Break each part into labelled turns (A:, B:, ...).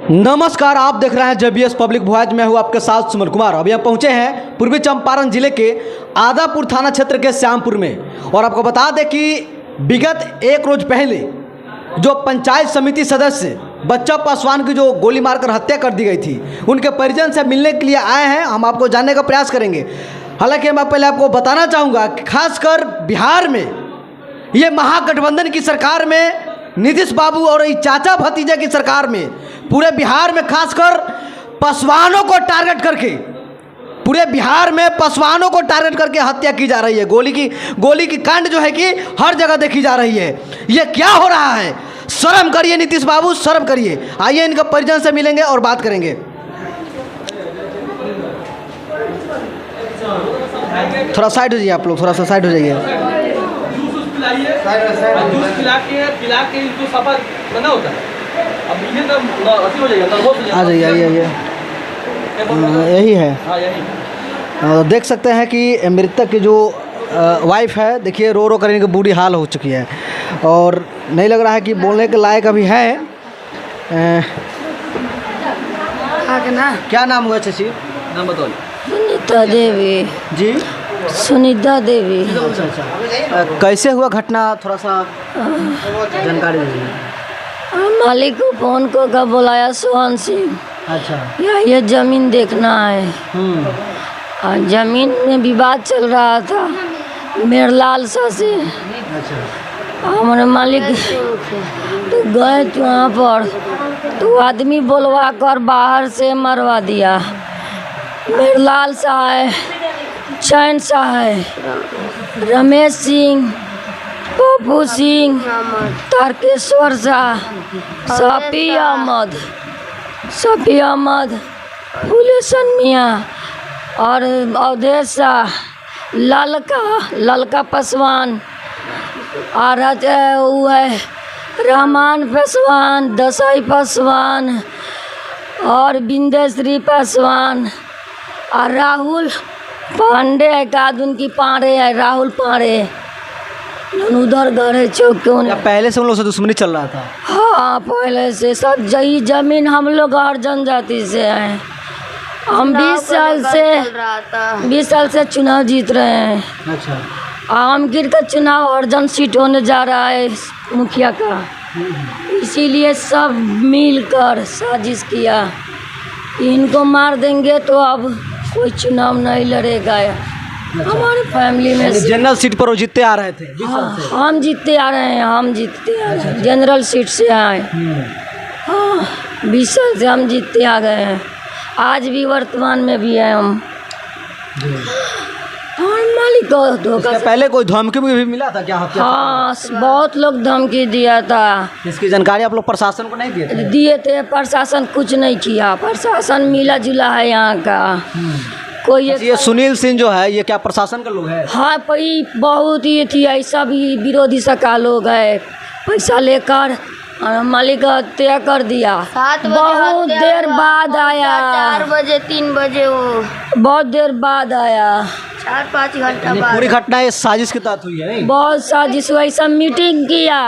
A: नमस्कार, आप देख रहे हैं JBS पब्लिक वॉइस। मैं हूं आपके साथ सुमन कुमार। अभी हम पहुंचे हैं पूर्वी चंपारण जिले के आदापुर थाना क्षेत्र के श्यामपुर में। और आपको बता दें कि विगत एक रोज पहले जो पंचायत समिति सदस्य बच्चा पासवान की जो गोली मारकर हत्या कर दी गई थी, उनके परिजन से मिलने के लिए आए हैं। हम आपको जानने का प्रयास करेंगे। हालांकि मैं पहले आपको बताना चाहूँगा कि खासकर बिहार में ये महागठबंधन की सरकार में, नीतीश बाबू और चाचा भतीजे की सरकार में, पूरे बिहार में खासकर पासवानों को टारगेट करके, पूरे बिहार में पासवानों को टारगेट करके हत्या की जा रही है। गोली की कांड जो है कि हर जगह देखी जा रही है। ये क्या हो रहा है? शर्म करिए नीतीश बाबू, शर्म करिए। आइए इनका परिजन से मिलेंगे और बात करेंगे। थोड़ा साइड हो जाइए आप लोग, थोड़ा सा साइड हो जाइए।
B: जूस पिला के इनको सफा बना होता है। अब ये तो अति हो जाएगा, नर्वस हो जाएगा।
A: आ जाइए, आइए। यही है।
B: हाँ, यही।
A: देख सकते हैं कि मृतक की जो वाइफ है, देखिए रो रो कर इनकी बुरी हाल हो चुकी है और नहीं लग रहा है कि बोलने के लायक अभी है। क्या नाम हुआ चाची?
B: नाम बताओ।
C: सुनीता देवी।
A: जी,
C: सुनीता देवी।
A: कैसे हुआ घटना, थोड़ा सा जानकारी दीजिए।
C: मालिक को फोन को बुलाया सोहन सिंह।
A: अच्छा।
C: ये जमीन देखना है। और जमीन में विवाद चल रहा था मेरलाल सा से।
A: अच्छा।
C: हमारे मालिक तो गए तो वहाँ पर तो आदमी बोलवा कर बाहर से मरवा दिया। मेरलाल सा है, चैन सा है, रमेश सिंह, पप्पू सिंह, तारकेश्वर शाह, शफी अहमद, फुलेसन मियाँ और अवधेश शाह, ललका पासवान और वो है रहमान पासवान, दसाई पासवान और बिंदेश्वरी पासवान और राहुल पांडे है। काद उनकी पांडे है, राहुल पांडे। उधर घर है चौक क्यों नहीं?
A: पहले से उन लोग से दुश्मनी चल रहा था?
C: हाँ, पहले से सब जमीन हम लोग और जनजाति से हैं। हम 20 साल से चुनाव जीत रहे हैं।
A: अच्छा।
C: आमगिर का चुनाव अर्जन सीट होने जा रहा है मुखिया का, इसीलिए सब मिलकर साजिश किया कि इनको मार देंगे तो अब कोई चुनाव नहीं लड़ेगा। हमारे फैमिली में
A: जनरल सीट पर वो जीतते आ रहे थे।
C: हम जीतते आ रहे हैं, हम जीतते आ रहे हैं। जनरल सीट से आए। हाँ, 20 साल से हम जीतते आ गए हैं। आज भी वर्तमान में भी है हम। और मालिक को धोखा।
A: पहले कोई धमकी भी मिला था क्या?
C: हाँ, बहुत लोग धमकी दिया था।
A: इसकी जानकारी आप लोग प्रशासन को नहीं दिए थे?
C: दिए थे, प्रशासन कुछ नहीं किया। प्रशासन मिला जुला है यहाँ का। कोई
A: ये सुनील सिंह जो है, ये क्या प्रशासन का लोग है?
C: हाँ, बहुत ही थी, ऐसा भी विरोधी का लोग है। पैसा लेकर मालिक हत्या कर दिया। बहुत देर बाद आया,
D: 4 बजे 3 बजे, वो
C: बहुत देर बाद आया,
D: 4-5 घंटा बाद।
A: पूरी घटना ये साजिश के तहत हुई है नहीं?
C: बहुत साजिश हुआ। सब मीटिंग किया।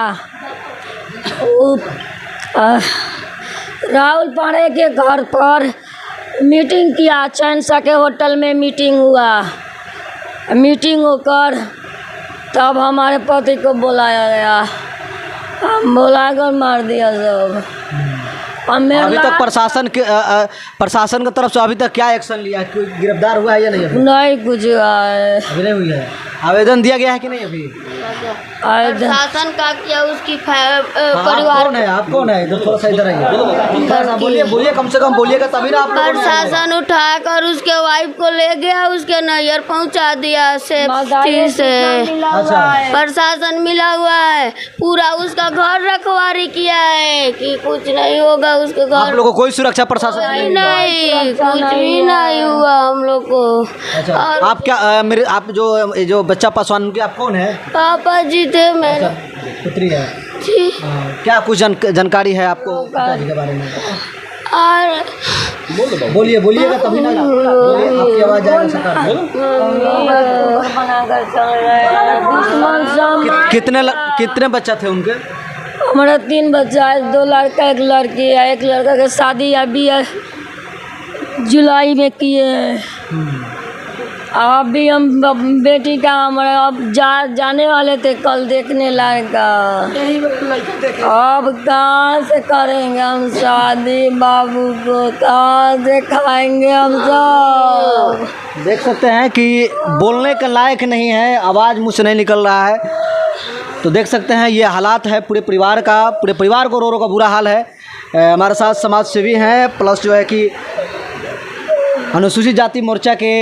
C: राहुल पांडे के घर पर मीटिंग किया। चैनसा के होटल में मीटिंग हुआ। मीटिंग होकर तब हमारे पति को बुलाया गया। हम बुलाकर मार दिया सब।
A: अभी तक प्रशासन की तरफ से अभी तक क्या एक्शन लिया? कोई गिरफ्तार हुआ है या नहीं?
C: नहीं कुछ हुआ है।
A: अभी नहीं हुई है। आवेदन दिया गया है कि नहीं अभी?
D: प्रशासन का किया उसकी
A: परिवार। कौन है आप? कौन है? इधर थोड़ा सा इधर आइए। बोलिए, कम से कम बोलिएगा तभी ना आप।
D: प्रशासन उठाकर उसके वाइफ को ले गया, उसके नैयर पहुंचा दिया से। प्रशासन मिला हुआ है, पूरा उसका घर रखवारी किया है कि कुछ नहीं होगा उसके घर।
A: आप लोगों को कोई सुरक्षा प्रशासन
D: नहीं, कुछ भी नहीं हुआ हम लोग को।
A: अच्छा, आप क्या आप जो बच्चा पासवान, उनके आप कौन है?
D: पापा जी थे, मेरे
A: पुत्री है
D: जी।
A: क्या कुछ जानकारी है आपको के बारे में?
D: और
A: बोलिएगा तभी ना। आपकी आवाज आएगा सरकार। कितने बच्चा थे उनके?
C: हमारा 3 बच्चा है, 2 लड़का 1 लड़की है। एक लड़का की शादी अभी है जुलाई में किए हैं। अभी हम बेटी का हमारा अब जाने वाले थे कल देखने लायका। अब कहाँ से करेंगे हम शादी, बाबू को कहाँ से खाएंगे हम सब।
A: देख सकते हैं कि बोलने के लायक नहीं है, आवाज़ मुँह से नहीं निकल रहा है। तो देख सकते हैं ये हालात है पूरे परिवार का, पूरे परिवार को रो रो का बुरा हाल है। हमारे साथ समाज सेवी हैं, प्लस जो है कि अनुसूचित जाति मोर्चा के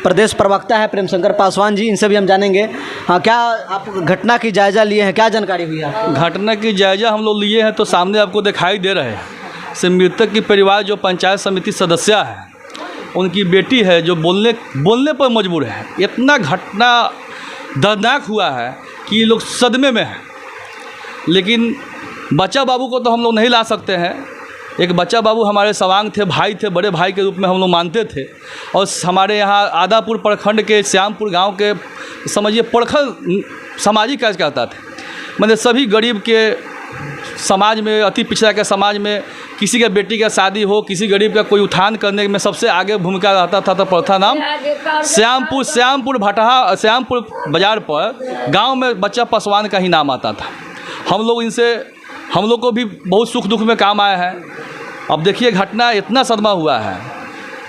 A: प्रदेश प्रवक्ता है प्रेम शंकर पासवान जी, इनसे भी हम जानेंगे। हाँ, क्या आप घटना की जायज़ा लिए हैं, क्या जानकारी हुई है?
B: घटना की जायजा हम लोग लिए हैं तो सामने आपको दिखाई दे रहे हैं। से मृतक की परिवार जो पंचायत समिति सदस्य है, उनकी बेटी है जो बोलने पर मजबूर है। इतना घटना दर्दनाक हुआ है कि ये लोग सदमे में हैं। लेकिन बच्चा बाबू को तो हम लोग नहीं ला सकते हैं। एक बच्चा बाबू हमारे सवांग थे, भाई थे, बड़े भाई के रूप में हम लोग मानते थे। और हमारे यहाँ आदापुर प्रखंड के श्यामपुर गांव के समझिए प्रखंड सामाजिक कार्यकर्ता थे। मतलब सभी गरीब के समाज में, अति पिछड़ा के समाज में किसी के बेटी का शादी हो, किसी गरीब का कोई उत्थान करने में सबसे आगे भूमिका रहता था। तो प्रथा नाम श्यामपुर बाज़ार पर गांव में बच्चा पासवान का ही नाम आता था। हम लोग को भी बहुत सुख दुख में काम आया है। अब देखिए घटना इतना सदमा हुआ है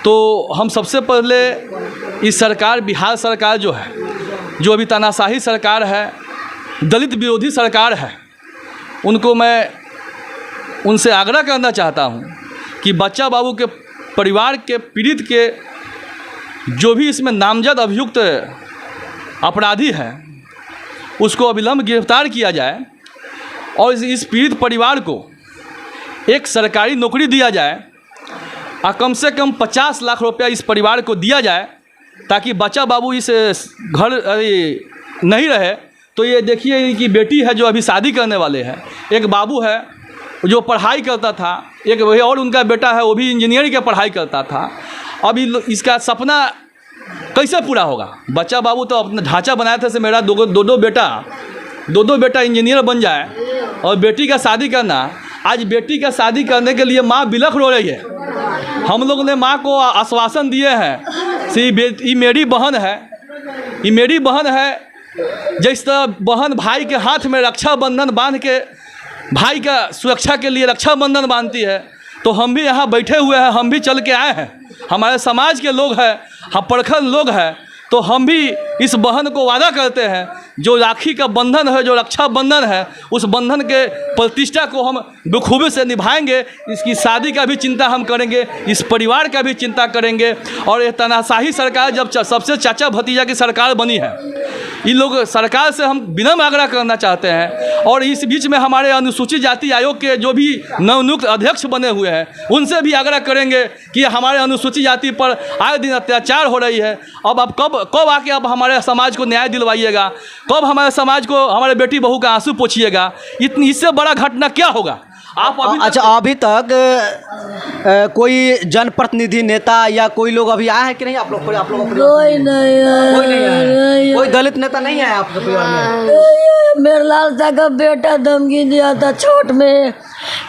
B: तो हम सबसे पहले इस सरकार, बिहार सरकार जो है, जो अभी तानाशाही सरकार है, दलित विरोधी सरकार है, उनको मैं उनसे आग्रह करना चाहता हूं कि बच्चा बाबू के परिवार के पीड़ित के जो भी इसमें नामजद अभियुक्त अपराधी हैं उसको अविलंब गिरफ्तार किया जाए और इस पीड़ित परिवार को एक सरकारी नौकरी दिया जाए और कम से कम 50 लाख रुपया इस परिवार को दिया जाए ताकि बच्चा बाबू इस घर नहीं रहे। तो ये देखिए इनकी बेटी है जो अभी शादी करने वाले हैं, एक बाबू है जो पढ़ाई करता था, एक वही और उनका बेटा है वो भी इंजीनियरिंग की पढ़ाई करता था। अभी इसका सपना कैसे पूरा होगा? बच्चा बाबू तो अपना ढांचा बनाया था से मेरा दो बेटा इंजीनियर बन जाए और बेटी का शादी करना। आज बेटी का शादी करने के लिए माँ बिलख रो रही है। हम लोग ने माँ को आश्वासन दिए हैं कि ये मेरी बहन है, जिस तरह बहन भाई के हाथ में रक्षाबंधन बांध के भाई का सुरक्षा के लिए रक्षाबंधन बांधती है, तो हम भी यहाँ बैठे हुए हैं, हम भी चल के आए हैं, हमारे समाज के लोग हैं, हम प्रखंड लोग हैं, तो हम भी इस बहन को वादा करते हैं जो राखी का बंधन है, जो रक्षाबंधन है, उस बंधन के प्रतिष्ठा को हम बखूबी से निभाएंगे। इसकी शादी का भी चिंता हम करेंगे, इस परिवार का भी चिंता करेंगे। और ये तानाशाही सरकार जब सबसे चाचा भतीजा की सरकार बनी है, इन लोग सरकार से हम विनम्र आग्रह करना चाहते हैं। और इस बीच में हमारे अनुसूचित जाति आयोग के जो भी नवनियुक्त अध्यक्ष बने हुए हैं उनसे भी आग्रह करेंगे कि हमारे अनुसूचित जाति पर आए दिन अत्याचार हो रही है। अब आप कब आके आप हमारे समाज को न्याय दिलवाइएगा? कब हमारे समाज को, हमारे बेटी बहू का आंसू पोंछिएगा? इससे बड़ा घटना क्या होगा? आप
A: अभी तक कोई जनप्रतिनिधि, नेता या कोई लोग अभी आए हैं कि नहीं? आप लोग
C: कोई नहीं है।
A: कोई दलित नेता नहीं है आपके परिवार में?
C: मेरे लाल साहब का बेटा धमकी दिया था छोट में,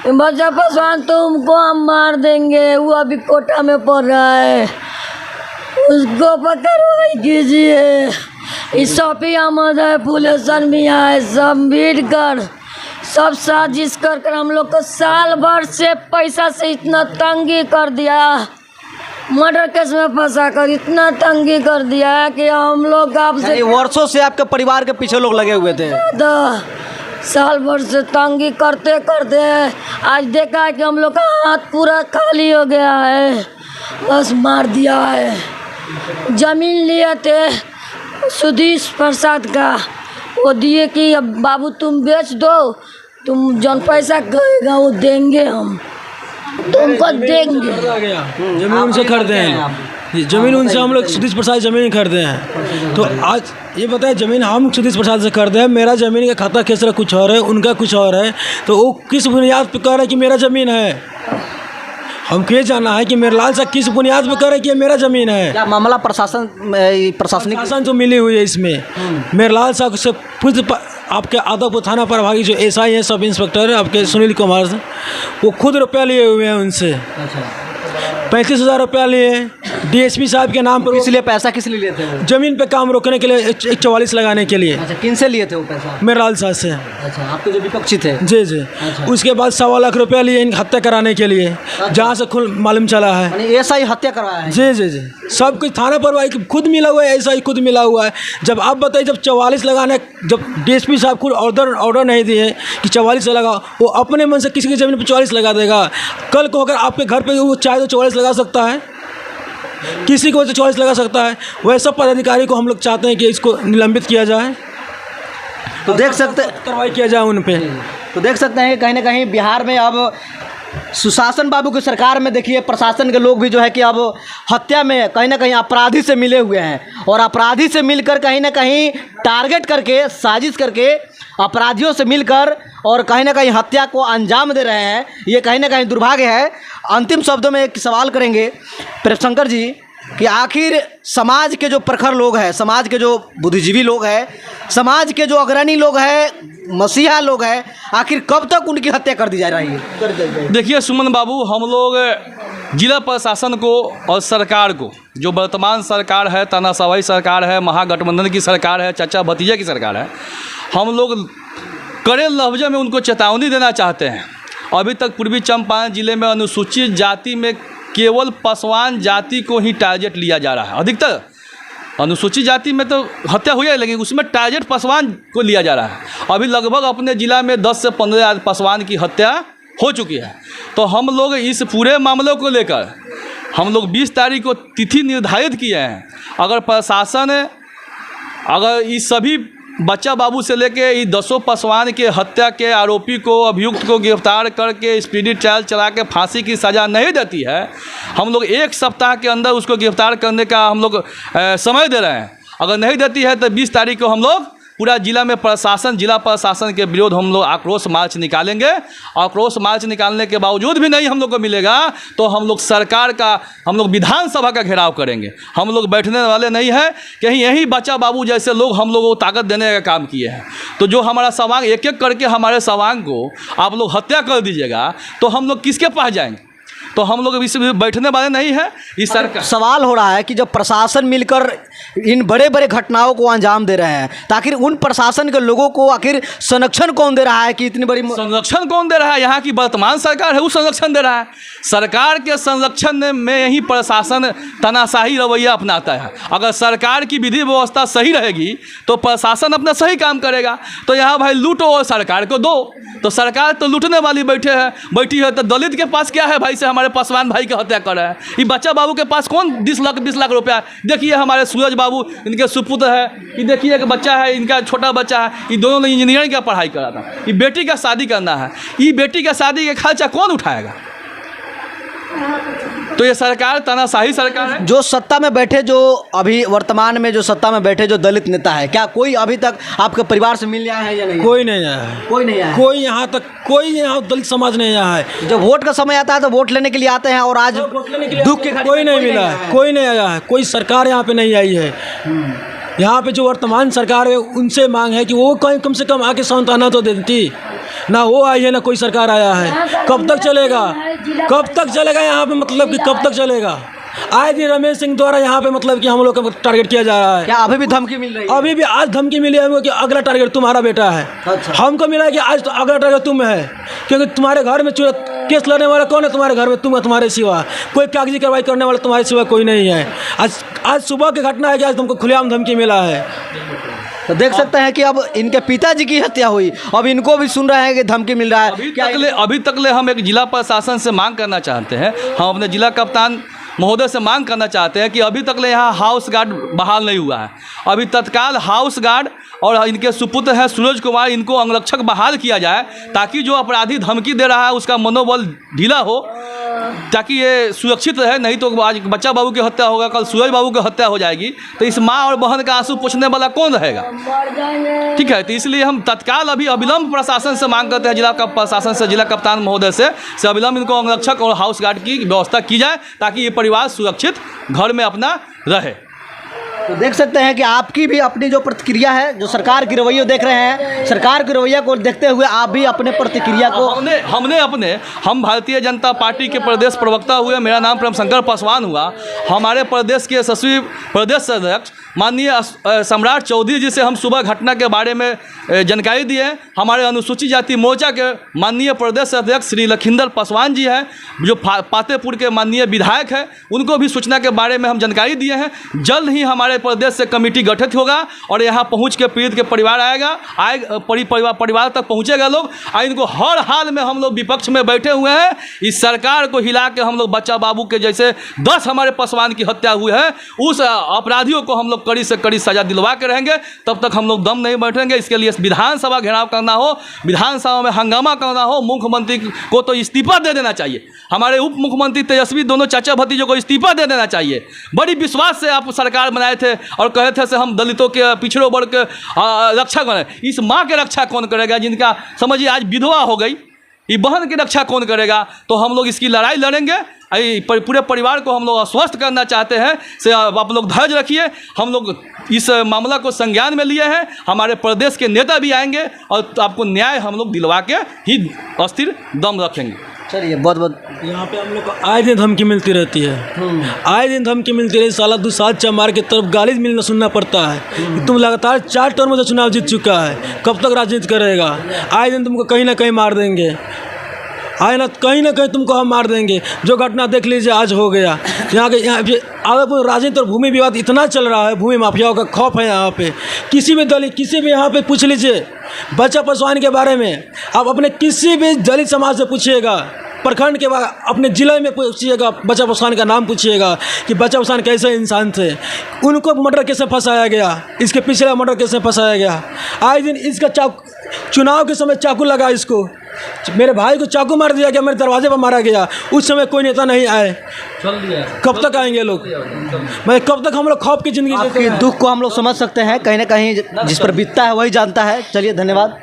C: बच्चा पासवान तुमको हम मार देंगे। वो अभी कोटा में पढ़ रहा है, उसको पकड़वाई कीजिए। इस शॉपी अहमद है, पुलिस भी है, सब मिल कर सब साजिश कर हम लोग को साल भर से पैसा से इतना तंगी कर दिया, मर्डर केस में फंसा कर इतना तंगी कर दिया है कि हम लोग आपसे
A: वर्षों से आपके परिवार के पीछे लोग लगे हुए थे।
C: साल भर से तंगी करते करते आज देखा है कि हम लोग का हाथ पूरा खाली हो गया है, बस मार दिया है। जमीन लिए थे सुधीश प्रसाद का, वो दिए कि अब बाबू तुम बेच दो, तुम जौन पैसा कहेगा वो देंगे, हम तुमको देंगे।
E: जमीन उनसे खरीदे हैं, जमीन उनसे हम लोग सुधीश प्रसाद जमीन खरीदे हैं। तो आज ये बताए जमीन हम सुधीश प्रसाद से खरीदे हैं, मेरा ज़मीन का खाता केसरा कुछ और है, उनका कुछ और है। तो वो किस बुनियाद पर कह रहे हैं कि मेरा ज़मीन है? हमको ये जानना है कि मेरे लाल साहब किस बुनियाद पर कह रहे हैं कि मेरा ज़मीन है?
A: क्या मामला प्रशासनिक
E: तो मिली हुई है इसमें। मेरे लाल साहब से आपके आदापुर थाना प्रभारी जो एसआई हैं, सब इंस्पेक्टर आपके सुनील कुमार, वो खुद रुपया लिए हुए हैं उनसे।
A: अच्छा,
E: 35,000 रुपया लिए डीएसपी साहब के नाम पर।
A: इसलिए पैसा किस लिए लिए थे वो?
E: ज़मीन पे काम रोकने के लिए 144 लगाने के लिए।
A: अच्छा, किन से लिए थे वो पैसा?
E: मेरे लाल साहब से।
A: अच्छा, आपके जो विपक्षी थे?
E: जी जी।
A: अच्छा।
E: उसके बाद 1.25 लाख रुपया लिए इनकी हत्या कराने के लिए, जहाँ से खुद मालूम चला है।
A: यानी एसआई हत्या करवाया है?
E: जी जी जी, सब कुछ थाना पर खुद मिला हुआ है, ऐसा ही खुद मिला हुआ है। जब आप बताइए, जब 44 लगाने, जब डीएसपी साहब खुद ऑर्डर नहीं दिए कि 44 लगा, वो अपने मन से किसी की ज़मीन पर 44 लगा देगा। कल को अगर आपके घर पे वो चाहे तो 44 लगा सकता है, किसी को तो 44 लगा सकता है। वैसा पदाधिकारी को हम लोग चाहते हैं कि इसको निलंबित किया जाए,
A: तो देख सकते
E: कार्रवाई किया जाए उन पे।
A: तो देख सकते हैं कहीं ना कहीं बिहार में अब सुशासन बाबू की सरकार में देखिए प्रशासन के लोग भी जो है कि अब हत्या में कहीं ना कहीं अपराधी से मिले हुए हैं, और अपराधी से मिलकर कहीं ना कहीं टारगेट करके, साजिश करके अपराधियों से मिलकर और कहीं ना कहीं हत्या को अंजाम दे रहे हैं। ये कहीं ना कहीं दुर्भाग्य है। अंतिम शब्दों में एक सवाल करेंगे प्रेमशंकर जी कि आखिर समाज के जो प्रखर लोग हैं, समाज के जो बुद्धिजीवी लोग हैं, समाज के जो अग्रणी लोग हैं, मसीहा लोग हैं, आखिर कब तक उनकी हत्या कर दी जा रही है?
B: देखिए सुमन बाबू, हम लोग जिला प्रशासन को और सरकार को, जो वर्तमान सरकार है, तानाशाही सरकार है, महागठबंधन की सरकार है, चाचा भतीजे की सरकार है, हम लोग कड़े लफ्ज़ों में उनको चेतावनी देना चाहते हैं। अभी तक पूर्वी चंपारण जिले में अनुसूचित जाति में केवल पासवान जाति को ही टारगेट लिया जा रहा है। अधिकतर अनुसूचित जाति में तो हत्या हुई है, लेकिन उसमें टारगेट पासवान को लिया जा रहा है। अभी लगभग अपने ज़िला में 10 से 15 पासवान की हत्या हो चुकी है। तो हम लोग इस पूरे मामले को लेकर हम लोग 20 तारीख को तिथि निर्धारित किए हैं। अगर प्रशासन अगर इस सभी बच्चा बाबू से लेके ये 10 पासवान के हत्या के आरोपी को, अभियुक्त को गिरफ्तार करके स्पीडी ट्रायल चला के फांसी की सज़ा नहीं देती है, हम लोग 1 सप्ताह के अंदर उसको गिरफ्तार करने का हम लोग समय दे रहे हैं। अगर नहीं देती है तो 20 तारीख को हम लोग पूरा जिला में जिला प्रशासन के विरोध हम लोग आक्रोश मार्च निकालेंगे। आक्रोश मार्च निकालने के बावजूद भी नहीं हम लोग को मिलेगा तो हम लोग सरकार का, हम लोग विधानसभा का घेराव करेंगे। हम लोग बैठने वाले नहीं हैं। कहीं यही बच्चा बाबू जैसे लोग हम लोगों को ताकत देने का काम किए हैं। तो जो हमारा सवांग एक एक करके हमारे सवांग को आप लोग हत्या कर दीजिएगा तो हम लोग किसके पास जाएंगे? तो हम लोग इस बैठने वाले नहीं हैं। इस सरकार
A: सवाल हो रहा है कि जब प्रशासन मिलकर इन बड़े बड़े घटनाओं को अंजाम दे रहे हैं तो आखिर उन प्रशासन के लोगों को आखिर संरक्षण कौन दे रहा है कि इतनी बड़ी
B: संरक्षण कौन दे रहा है? यहाँ की वर्तमान सरकार है, वो संरक्षण दे रहा है। सरकार के संरक्षण में ही प्रशासन तानाशाही रवैया अपनाता है। अगर सरकार की विधि व्यवस्था सही रहेगी तो प्रशासन अपना सही काम करेगा। तो यहाँ भाई लूटो और सरकार को दो, तो सरकार तो लूटने वाली बैठी है। तो दलित के पास क्या है भाई से हमारे पासवान भाई की हत्या कर रहा है? ये बच्चा बाबू के पास कौन 20 लाख रुपया? देखिए हमारे सूरज बाबू, इनके सुपुत्र है, ये देखिए एक बच्चा है, इनका छोटा बच्चा है, ये दोनों ने इंजीनियरिंग का पढ़ाई करा था। ये बेटी का शादी करना है, ये बेटी का शादी का खर्चा कौन उठाएगा? तो ये सरकार तानाशाही सरकार है।
A: जो सत्ता में बैठे, जो अभी वर्तमान में जो सत्ता में बैठे जो दलित नेता है, क्या कोई अभी तक आपके परिवार से मिलने आया है या नहीं?
E: कोई नहीं आया है।
A: कोई नहीं आया है।
E: कोई यहाँ तक कोई यहाँ दलित समाज नहीं आया है।
A: जब वोट का समय आता है तो वोट लेने के लिए आते हैं और आज दुख के घड़ी
E: कोई नहीं मिला है, कोई नहीं आया है। कोई सरकार यहाँ पे नहीं आई है। यहाँ पे जो वर्तमान सरकार है उनसे मांग है कि वो कम से कम आके सांत्वना तो देती। ना वो आई है ना कोई सरकार आया है। कब तक चलेगा? कब तक चलेगा यहाँ पे? मतलब कि कब तक चलेगा? आए दिन रमेश सिंह द्वारा यहाँ पे मतलब कि हम लोग को टारगेट किया जा रहा है।
A: क्या अभी भी धमकी मिल रही है?
E: अभी भी आज धमकी मिली है हमको कि अगला टारगेट तुम्हारा बेटा है।
A: अच्छा।
E: हमको मिला है कि आज तो अगला टारगेट तुम है, क्योंकि तुम्हारे घर में केस लड़ने वाला कौन है? तुम्हारे घर में तुम, तुम्हारे सिवा कोई कागजी कार्रवाई करने वाला तुम्हारे सिवा कोई नहीं है। आज सुबह की घटना है कि आज तुमको खुलेआम धमकी मिला है।
A: तो देख सकते हैं कि अब इनके पिताजी की हत्या हुई, अब इनको भी सुन रहे हैं कि धमकी मिल रहा है।
B: अभी तक ले हम एक जिला प्रशासन से मांग करना चाहते हैं, हम अपने जिला कप्तान महोदय से मांग करना चाहते हैं कि अभी तक ले यहाँ हाउस गार्ड बहाल नहीं हुआ है। अभी तत्काल हाउस गार्ड और इनके सुपुत्र हैं सूरज कुमार, इनको अंगरक्षक बहाल किया जाए ताकि जो अपराधी धमकी दे रहा है उसका मनोबल ढीला हो, ताकि ये सुरक्षित रहे। नहीं तो आज बच्चा बाबू की हत्या होगा, कल सूरज बाबू की हत्या हो जाएगी, तो इस माँ और बहन का आंसू पोंछने वाला कौन रहेगा? ठीक है, तो इसलिए हम तत्काल अभी अविलंब प्रशासन से मांग करते हैं, जिला प्रशासन से, जिला कप्तान महोदय से अविलंब इनको अंगरक्षक और हाउस गार्ड की व्यवस्था की जाए ताकि ये परिवार सुरक्षित घर में अपना रहे।
A: तो देख सकते हैं कि आपकी भी अपनी जो प्रतिक्रिया है, जो सरकार की रवैया देख रहे हैं, सरकार की रवैया को देखते हुए आप भी अपने प्रतिक्रिया को
B: हम भारतीय जनता पार्टी के प्रदेश प्रवक्ता हुए, मेरा नाम प्रेमशंकर पासवान हुआ। हमारे प्रदेश के यशस्वी प्रदेश अध्यक्ष माननीय सम्राट चौधरी जी से हम सुबह घटना के बारे में जानकारी दिए। हमारे अनुसूचित जाति मोर्चा के माननीय प्रदेश अध्यक्ष श्री लखिंदर पासवान जी हैं, जो पातेपुर के माननीय विधायक हैं, उनको भी सूचना के बारे में हम जानकारी दिए हैं। जल्द ही हमारे प्रदेश से कमेटी गठित होगा और यहाँ पहुँच के पीड़ित के परिवार परिवार तक पहुँचेगा लोग। और इनको हर हाल में हम लोग विपक्ष में बैठे हुए हैं। इस सरकार को हिला के हम लोग बच्चा बाबू के जैसे 10 हमारे पासवान की हत्या हुई है, उस अपराधियों को हम लोग कड़ी से कड़ी सजा दिलवा के रहेंगे। तब तक हम लोग दम नहीं बैठेंगे। इसके लिए विधानसभा घेराव करना हो, विधानसभा में हंगामा करना हो, मुख्यमंत्री को तो इस्तीफा दे देना चाहिए। हमारे उप मुख्यमंत्री तेजस्वी दोनों चाचा भतीजों को इस्तीफा दे देना चाहिए। बड़ी विश्वास से आप सरकार बनाए थे और कहे थे से हम दलितों के पिछड़ों वर्ग के रक्षा करें। इस माँ के रक्षा कौन करेगा, जिनका समझिए आज विधवा हो गई, ये बहन की रक्षा कौन करेगा? तो हम लोग इसकी लड़ाई लड़ेंगे। पूरे परिवार को हम लोग आश्वस्त करना चाहते हैं से आप लोग धैर्य रखिए। हम लोग इस मामला को संज्ञान में लिए हैं। हमारे प्रदेश के नेता भी आएंगे और आपको न्याय हम लोग दिलवा के ही अस्थिर दम रखेंगे।
A: चलिए बहुत बहुत।
E: यहाँ पे हम लोग को आए दिन धमकी मिलती रहती है, आए दिन धमकी मिलती रही। साला 2 साल चमार की तरफ गाली मिलना सुनना पड़ता है। तुम लगातार 4 टर्म से चुनाव जीत चुका है, कब तक राजनीति करेगा? आए दिन तुमको कहीं ना कहीं मार देंगे, आए ना कहीं तुमको हम मार देंगे। जो घटना देख लीजिए आज हो गया। यहाँ पे आदापुर राजनीति और भूमि विवाद इतना चल रहा है, भूमि माफियाओं का खौफ है यहाँ पे। किसी भी दलित, किसी भी यहाँ पे पूछ लीजिए बच्चा पासवान के बारे में, आप अपने किसी भी दलित समाज से पूछिएगा, प्रखंड के बाद अपने ज़िले में पूछिएगा, बच्चा पासवान का नाम पूछिएगा कि बच्चा पासवान कैसे इंसान थे, उनको मर्डर कैसे फंसाया गया, इसके पिछले मर्डर कैसे फंसाया गया। आए दिन इसका चुनाव के समय चाकू लगा, इसको मेरे भाई को चाकू मार दिया गया, मेरे दरवाजे पर मारा गया। उस समय कोई नेता नहीं आए। कब तक आएंगे लोग? मैं कब तक हम लोग खौफ की ज़िंदगी जीते हैं?
A: दुख को हम लोग समझ सकते हैं, कहीं ना कहीं जिस पर बीतता है वही जानता है। चलिए धन्यवाद।